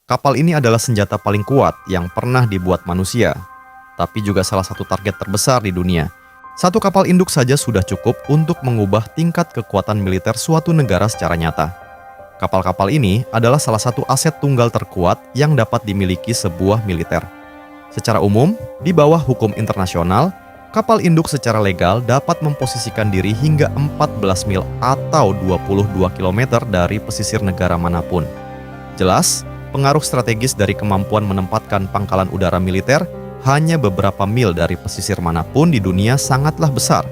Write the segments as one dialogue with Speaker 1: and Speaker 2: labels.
Speaker 1: Kapal ini adalah senjata paling kuat yang pernah dibuat manusia, tapi juga salah satu target terbesar di dunia. Satu kapal induk saja sudah cukup untuk mengubah tingkat kekuatan militer suatu negara secara nyata. Kapal-kapal ini adalah salah satu aset tunggal terkuat yang dapat dimiliki sebuah militer. Secara umum, di bawah hukum internasional, kapal induk secara legal dapat memposisikan diri hingga 14 mil atau 22 km dari pesisir negara manapun. Jelas, pengaruh strategis dari kemampuan menempatkan pangkalan udara militer hanya beberapa mil dari pesisir manapun di dunia sangatlah besar,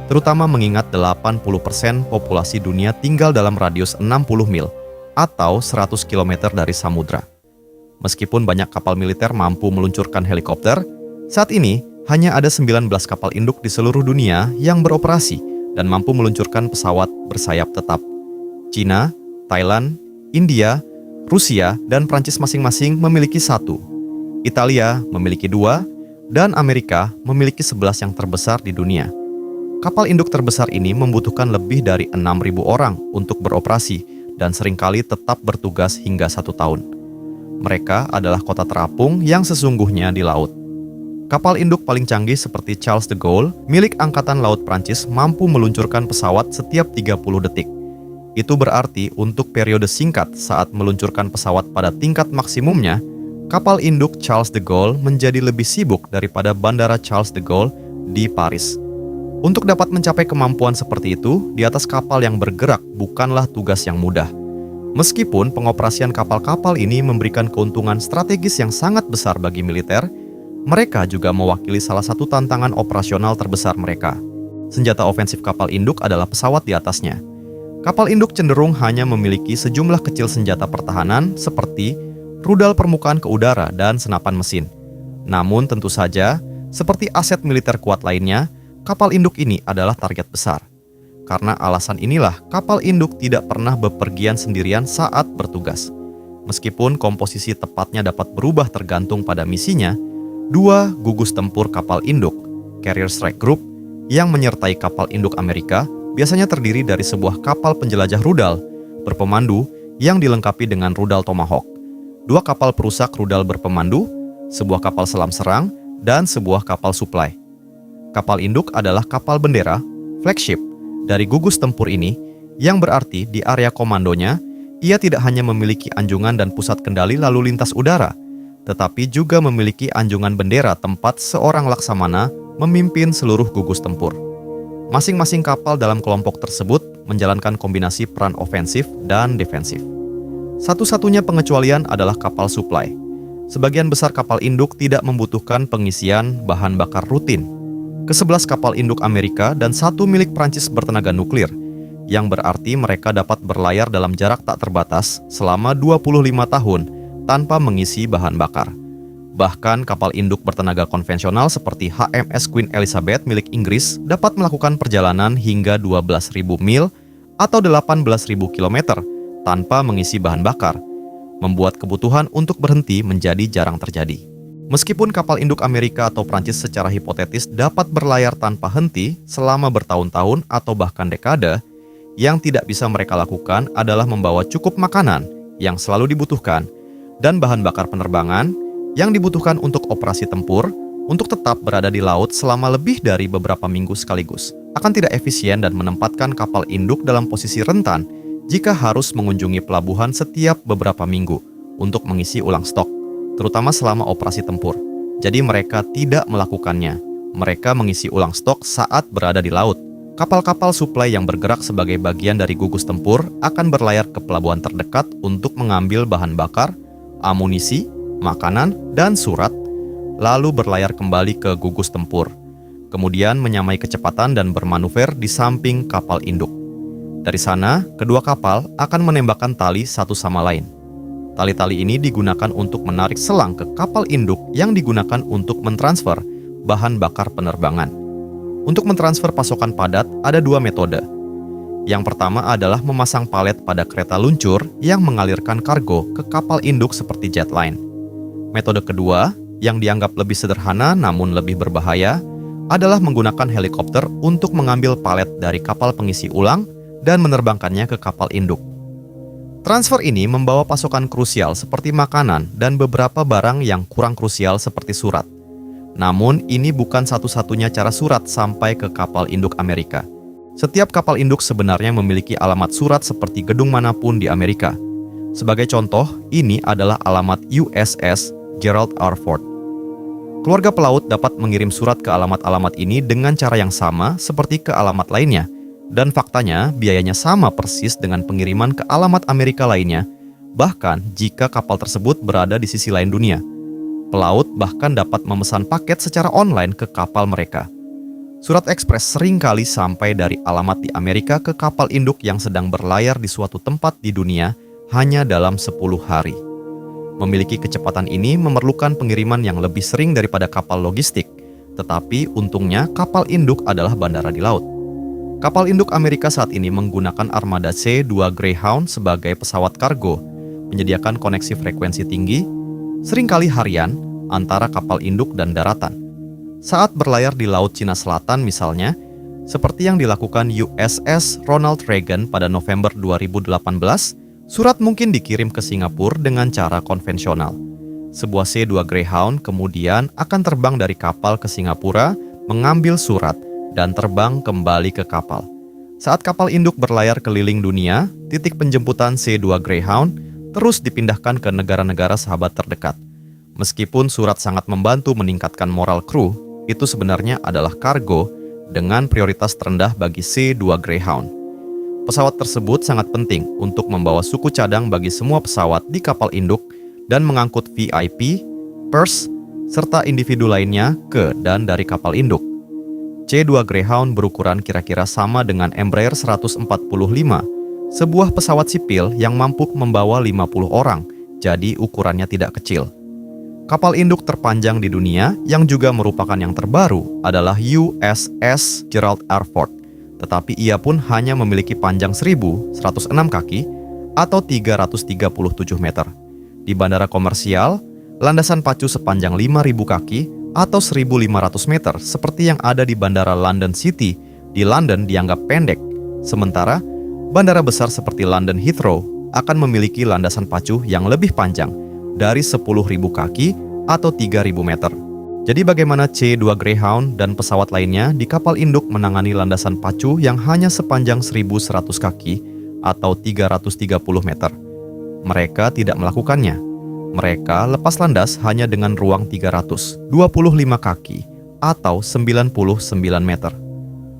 Speaker 1: terutama mengingat 80% populasi dunia tinggal dalam radius 60 mil atau 100 km dari samudra. Meskipun banyak kapal militer mampu meluncurkan helikopter, saat ini hanya ada 19 kapal induk di seluruh dunia yang beroperasi dan mampu meluncurkan pesawat bersayap tetap. Cina, Thailand, India, Rusia, dan Prancis masing-masing memiliki 1. Italia memiliki 2, dan Amerika memiliki 11 yang terbesar di dunia. Kapal induk terbesar ini membutuhkan lebih dari 6.000 orang untuk beroperasi dan seringkali tetap bertugas hingga 1 tahun. Mereka adalah kota terapung yang sesungguhnya di laut. Kapal induk paling canggih seperti Charles de Gaulle, milik Angkatan Laut Prancis, mampu meluncurkan pesawat setiap 30 detik. Itu berarti untuk periode singkat saat meluncurkan pesawat pada tingkat maksimumnya, kapal induk Charles de Gaulle menjadi lebih sibuk daripada Bandara Charles de Gaulle di Paris. Untuk dapat mencapai kemampuan seperti itu, di atas kapal yang bergerak bukanlah tugas yang mudah. Meskipun pengoperasian kapal-kapal ini memberikan keuntungan strategis yang sangat besar bagi militer, mereka juga mewakili salah satu tantangan operasional terbesar mereka. Senjata ofensif kapal induk adalah pesawat di atasnya. Kapal induk cenderung hanya memiliki sejumlah kecil senjata pertahanan seperti rudal permukaan ke udara dan senapan mesin. Namun tentu saja, seperti aset militer kuat lainnya, kapal induk ini adalah target besar. Karena alasan inilah, kapal induk tidak pernah bepergian sendirian saat bertugas. Meskipun komposisi tepatnya dapat berubah tergantung pada misinya, 2 gugus tempur kapal induk, Carrier Strike Group, yang menyertai kapal induk Amerika, biasanya terdiri dari sebuah kapal penjelajah rudal berpemandu yang dilengkapi dengan rudal Tomahawk, 2 kapal perusak rudal berpemandu, sebuah kapal selam serang, dan sebuah kapal suplai. Kapal induk adalah kapal bendera, flagship, dari gugus tempur ini, yang berarti di area komandonya, ia tidak hanya memiliki anjungan dan pusat kendali lalu lintas udara, tetapi juga memiliki anjungan bendera tempat seorang laksamana memimpin seluruh gugus tempur. Masing-masing kapal dalam kelompok tersebut menjalankan kombinasi peran ofensif dan defensif. Satu-satunya pengecualian adalah kapal suplai. Sebagian besar kapal induk tidak membutuhkan pengisian bahan bakar rutin. Ke-11 kapal induk Amerika dan 1 milik Prancis bertenaga nuklir, yang berarti mereka dapat berlayar dalam jarak tak terbatas selama 25 tahun tanpa mengisi bahan bakar. Bahkan kapal induk bertenaga konvensional seperti HMS Queen Elizabeth milik Inggris dapat melakukan perjalanan hingga 12.000 mil atau 18.000 km tanpa mengisi bahan bakar, membuat kebutuhan untuk berhenti menjadi jarang terjadi. Meskipun kapal induk Amerika atau Prancis secara hipotetis dapat berlayar tanpa henti selama bertahun-tahun atau bahkan dekade, yang tidak bisa mereka lakukan adalah membawa cukup makanan yang selalu dibutuhkan dan bahan bakar penerbangan yang dibutuhkan untuk operasi tempur untuk tetap berada di laut selama lebih dari beberapa minggu sekaligus, akan tidak efisien dan menempatkan kapal induk dalam posisi rentan jika harus mengunjungi pelabuhan setiap beberapa minggu untuk mengisi ulang stok, terutama selama operasi tempur. Jadi mereka tidak melakukannya. Mereka mengisi ulang stok saat berada di laut. Kapal-kapal suplai yang bergerak sebagai bagian dari gugus tempur akan berlayar ke pelabuhan terdekat untuk mengambil bahan bakar, amunisi, makanan, dan surat, lalu berlayar kembali ke gugus tempur, kemudian menyamai kecepatan dan bermanuver di samping kapal induk. Dari sana, kedua kapal akan menembakkan tali satu sama lain. Tali-tali ini digunakan untuk menarik selang ke kapal induk yang digunakan untuk mentransfer bahan bakar penerbangan. Untuk mentransfer pasokan padat, ada 2 metode. Yang pertama adalah memasang palet pada kereta luncur yang mengalirkan kargo ke kapal induk seperti jetline. Metode kedua, yang dianggap lebih sederhana namun lebih berbahaya, adalah menggunakan helikopter untuk mengambil palet dari kapal pengisi ulang dan menerbangkannya ke kapal induk. Transfer ini membawa pasokan krusial seperti makanan dan beberapa barang yang kurang krusial seperti surat. Namun, ini bukan satu-satunya cara surat sampai ke kapal induk Amerika. Setiap kapal induk sebenarnya memiliki alamat surat seperti gedung manapun di Amerika. Sebagai contoh, ini adalah alamat USS Gerald R. Ford. Keluarga pelaut dapat mengirim surat ke alamat-alamat ini dengan cara yang sama seperti ke alamat lainnya. Dan faktanya, biayanya sama persis dengan pengiriman ke alamat Amerika lainnya, bahkan jika kapal tersebut berada di sisi lain dunia. Pelaut bahkan dapat memesan paket secara online ke kapal mereka. Surat ekspres seringkali sampai dari alamat di Amerika ke kapal induk yang sedang berlayar di suatu tempat di dunia hanya dalam 10 hari. Memiliki kecepatan ini memerlukan pengiriman yang lebih sering daripada kapal logistik, tetapi untungnya kapal induk adalah bandara di laut. Kapal induk Amerika saat ini menggunakan armada C-2 Greyhound sebagai pesawat kargo, menyediakan koneksi frekuensi tinggi, seringkali harian, antara kapal induk dan daratan. Saat berlayar di Laut Cina Selatan misalnya, seperti yang dilakukan USS Ronald Reagan pada November 2018, surat mungkin dikirim ke Singapura dengan cara konvensional. Sebuah C-2 Greyhound kemudian akan terbang dari kapal ke Singapura, mengambil surat, dan terbang kembali ke kapal. Saat kapal induk berlayar keliling dunia, titik penjemputan C-2 Greyhound terus dipindahkan ke negara-negara sahabat terdekat. Meskipun surat sangat membantu meningkatkan moral kru, itu sebenarnya adalah kargo dengan prioritas terendah bagi C-2 Greyhound. Pesawat tersebut sangat penting untuk membawa suku cadang bagi semua pesawat di kapal induk dan mengangkut VIP, pers, serta individu lainnya ke dan dari kapal induk. C-2 Greyhound berukuran kira-kira sama dengan Embraer 145, sebuah pesawat sipil yang mampu membawa 50 orang, jadi ukurannya tidak kecil. Kapal induk terpanjang di dunia yang juga merupakan yang terbaru adalah USS Gerald R. Ford, tetapi ia pun hanya memiliki panjang 1.106 kaki atau 337 meter. Di bandara komersial, landasan pacu sepanjang 5.000 kaki atau 1.500 meter seperti yang ada di Bandara London City di London dianggap pendek, sementara bandara besar seperti London Heathrow akan memiliki landasan pacu yang lebih panjang dari 10.000 kaki atau 3.000 meter. Jadi bagaimana C-2 Greyhound dan pesawat lainnya di kapal induk menangani landasan pacu yang hanya sepanjang 1.100 kaki atau 330 meter? Mereka tidak melakukannya. Mereka lepas landas hanya dengan ruang 325 kaki atau 99 meter.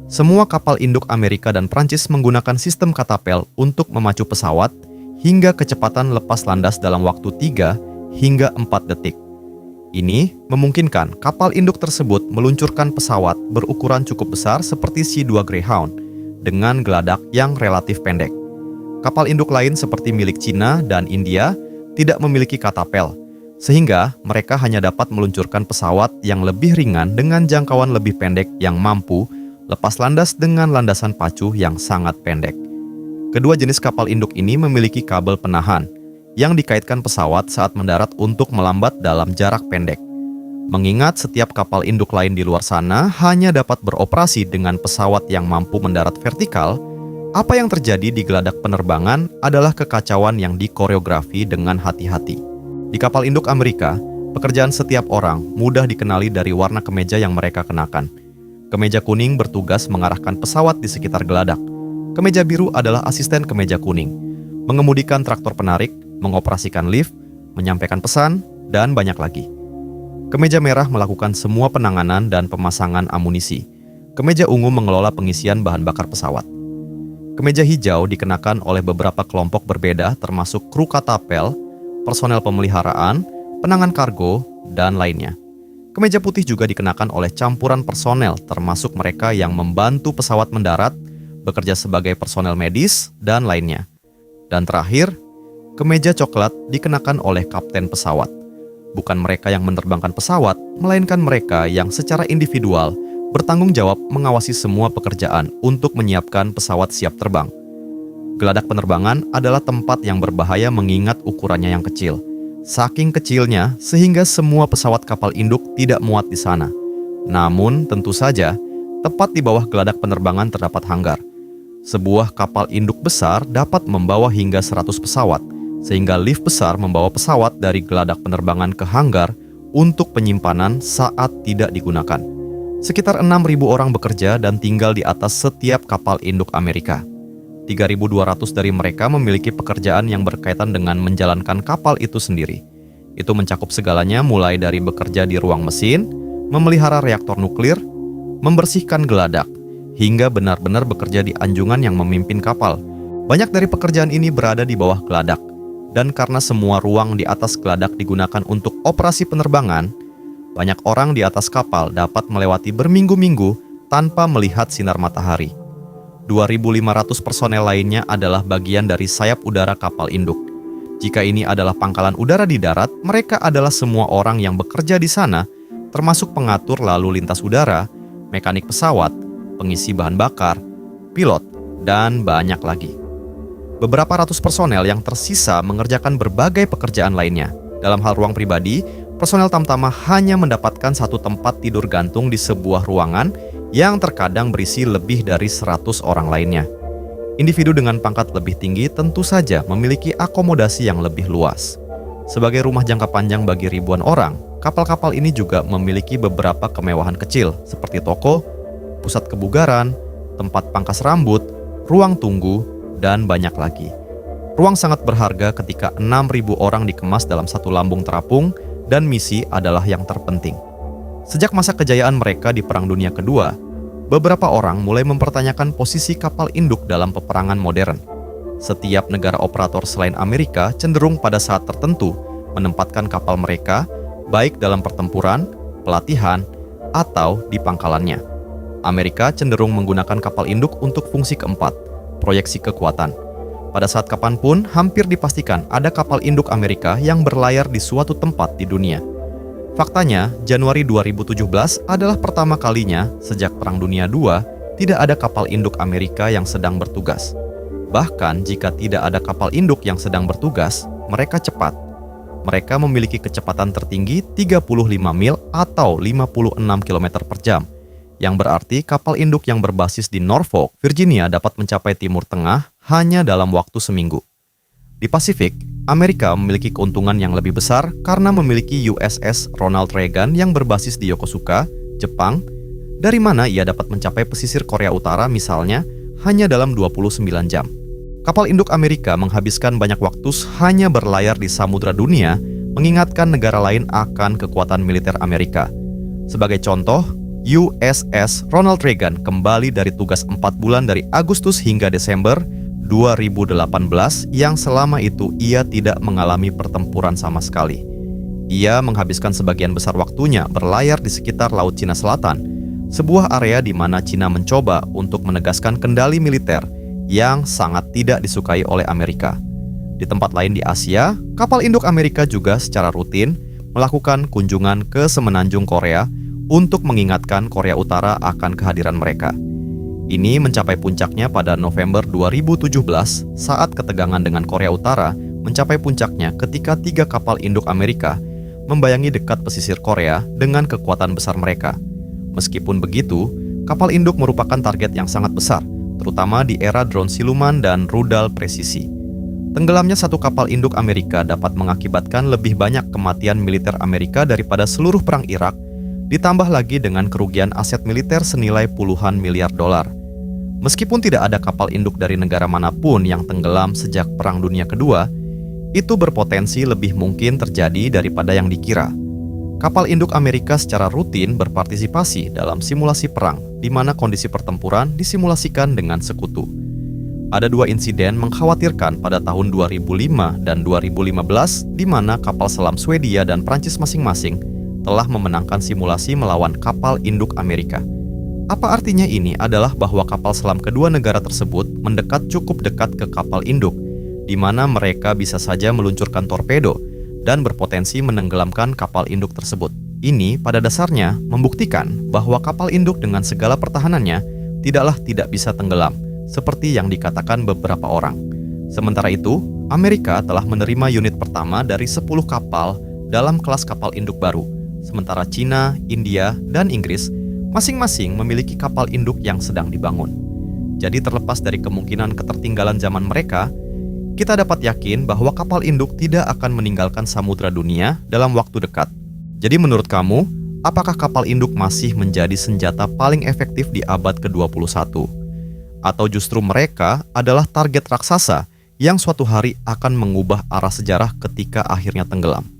Speaker 1: Semua kapal induk Amerika dan Prancis menggunakan sistem katapel untuk memacu pesawat hingga kecepatan lepas landas dalam waktu 3 hingga 4 detik. Ini memungkinkan kapal induk tersebut meluncurkan pesawat berukuran cukup besar seperti C-2 Greyhound dengan geladak yang relatif pendek. Kapal induk lain seperti milik Cina dan India tidak memiliki katapel, sehingga mereka hanya dapat meluncurkan pesawat yang lebih ringan dengan jangkauan lebih pendek yang mampu lepas landas dengan landasan pacu yang sangat pendek. Kedua jenis kapal induk ini memiliki kabel penahan yang dikaitkan pesawat saat mendarat untuk melambat dalam jarak pendek. Mengingat setiap kapal induk lain di luar sana hanya dapat beroperasi dengan pesawat yang mampu mendarat vertikal, apa yang terjadi di geladak penerbangan adalah kekacauan yang dikoreografi dengan hati-hati. Di kapal induk Amerika, pekerjaan setiap orang mudah dikenali dari warna kemeja yang mereka kenakan. Kemeja kuning bertugas mengarahkan pesawat di sekitar geladak. Kemeja biru adalah asisten kemeja kuning, mengemudikan traktor penarik, mengoperasikan lift, menyampaikan pesan, dan banyak lagi. Kemeja merah melakukan semua penanganan dan pemasangan amunisi. Kemeja ungu mengelola pengisian bahan bakar pesawat. Kemeja hijau dikenakan oleh beberapa kelompok berbeda termasuk kru katapel, personel pemeliharaan, penangan kargo, dan lainnya. Kemeja putih juga dikenakan oleh campuran personel termasuk mereka yang membantu pesawat mendarat, bekerja sebagai personel medis, dan lainnya. Dan terakhir, kemeja coklat dikenakan oleh kapten pesawat. Bukan mereka yang menerbangkan pesawat, melainkan mereka yang secara individual bertanggung jawab mengawasi semua pekerjaan untuk menyiapkan pesawat siap terbang. Geladak penerbangan adalah tempat yang berbahaya mengingat ukurannya yang kecil. Saking kecilnya sehingga semua pesawat kapal induk tidak muat di sana. Namun tentu saja, tepat di bawah geladak penerbangan terdapat hanggar. Sebuah kapal induk besar dapat membawa hingga 100 pesawat, sehingga lift besar membawa pesawat dari geladak penerbangan ke hanggar untuk penyimpanan saat tidak digunakan. Sekitar 6.000 orang bekerja dan tinggal di atas setiap kapal induk Amerika. 3.200 dari mereka memiliki pekerjaan yang berkaitan dengan menjalankan kapal itu sendiri. Itu mencakup segalanya mulai dari bekerja di ruang mesin, memelihara reaktor nuklir, membersihkan geladak, hingga benar-benar bekerja di anjungan yang memimpin kapal. Banyak dari pekerjaan ini berada di bawah geladak, dan karena semua ruang di atas geladak digunakan untuk operasi penerbangan, banyak orang di atas kapal dapat melewati berminggu-minggu tanpa melihat sinar matahari. 2.500 personel lainnya adalah bagian dari sayap udara kapal induk. Jika ini adalah pangkalan udara di darat, mereka adalah semua orang yang bekerja di sana, termasuk pengatur lalu lintas udara, mekanik pesawat, pengisi bahan bakar, pilot, dan banyak lagi. Beberapa ratus personel yang tersisa mengerjakan berbagai pekerjaan lainnya. Dalam hal ruang pribadi, personel Tamtama hanya mendapatkan satu tempat tidur gantung di sebuah ruangan yang terkadang berisi lebih dari 100 orang lainnya. Individu dengan pangkat lebih tinggi tentu saja memiliki akomodasi yang lebih luas. Sebagai rumah jangka panjang bagi ribuan orang, kapal-kapal ini juga memiliki beberapa kemewahan kecil seperti toko, pusat kebugaran, tempat pangkas rambut, ruang tunggu, dan banyak lagi. Ruang sangat berharga ketika 6.000 orang dikemas dalam satu lambung terapung, dan misi adalah yang terpenting. Sejak masa kejayaan mereka di Perang Dunia Kedua, beberapa orang mulai mempertanyakan posisi kapal induk dalam peperangan modern. Setiap negara operator selain Amerika cenderung pada saat tertentu menempatkan kapal mereka baik dalam pertempuran, pelatihan, atau di pangkalannya. Amerika cenderung menggunakan kapal induk untuk fungsi keempat, proyeksi kekuatan. Pada saat kapanpun, hampir dipastikan ada kapal induk Amerika yang berlayar di suatu tempat di dunia. Faktanya, Januari 2017 adalah pertama kalinya sejak Perang Dunia II tidak ada kapal induk Amerika yang sedang bertugas. Bahkan jika tidak ada kapal induk yang sedang bertugas, mereka cepat. Mereka memiliki kecepatan tertinggi 35 mil atau 56 km per jam. Yang berarti kapal induk yang berbasis di Norfolk, Virginia dapat mencapai Timur Tengah hanya dalam waktu seminggu. Di Pasifik, Amerika memiliki keuntungan yang lebih besar karena memiliki USS Ronald Reagan yang berbasis di Yokosuka, Jepang, dari mana ia dapat mencapai pesisir Korea Utara misalnya hanya dalam 29 jam. Kapal induk Amerika menghabiskan banyak waktu hanya berlayar di samudra dunia, mengingatkan negara lain akan kekuatan militer Amerika. Sebagai contoh, USS Ronald Reagan kembali dari tugas 4 bulan dari Agustus hingga Desember 2018 yang selama itu ia tidak mengalami pertempuran sama sekali. Ia menghabiskan sebagian besar waktunya berlayar di sekitar Laut Cina Selatan, sebuah area di mana Cina mencoba untuk menegaskan kendali militer yang sangat tidak disukai oleh Amerika. Di tempat lain di Asia, kapal induk Amerika juga secara rutin melakukan kunjungan ke semenanjung Korea untuk mengingatkan Korea Utara akan kehadiran mereka. Ini mencapai puncaknya pada November 2017 saat ketegangan dengan Korea Utara mencapai puncaknya ketika 3 kapal induk Amerika membayangi dekat pesisir Korea dengan kekuatan besar mereka. Meskipun begitu, kapal induk merupakan target yang sangat besar, terutama di era drone siluman dan rudal presisi. Tenggelamnya satu kapal induk Amerika dapat mengakibatkan lebih banyak kematian militer Amerika daripada seluruh perang Irak, ditambah lagi dengan kerugian aset militer senilai puluhan miliar dolar. Meskipun tidak ada kapal induk dari negara manapun yang tenggelam sejak Perang Dunia Kedua, itu berpotensi lebih mungkin terjadi daripada yang dikira. Kapal induk Amerika secara rutin berpartisipasi dalam simulasi perang, di mana kondisi pertempuran disimulasikan dengan sekutu. Ada 2 insiden mengkhawatirkan pada tahun 2005 dan 2015, di mana kapal selam Swedia dan Prancis masing-masing telah memenangkan simulasi melawan kapal induk Amerika. Apa artinya ini adalah bahwa kapal selam kedua negara tersebut mendekat cukup dekat ke kapal induk, di mana mereka bisa saja meluncurkan torpedo dan berpotensi menenggelamkan kapal induk tersebut. Ini pada dasarnya membuktikan bahwa kapal induk dengan segala pertahanannya tidaklah tidak bisa tenggelam, seperti yang dikatakan beberapa orang. Sementara itu, Amerika telah menerima unit pertama dari 10 kapal dalam kelas kapal induk baru, sementara Cina, India, dan Inggris masing-masing memiliki kapal induk yang sedang dibangun. Jadi terlepas dari kemungkinan ketertinggalan zaman mereka, kita dapat yakin bahwa kapal induk tidak akan meninggalkan samudra dunia dalam waktu dekat. Jadi menurut kamu, apakah kapal induk masih menjadi senjata paling efektif di abad ke-21? Atau justru mereka adalah target raksasa yang suatu hari akan mengubah arah sejarah ketika akhirnya tenggelam?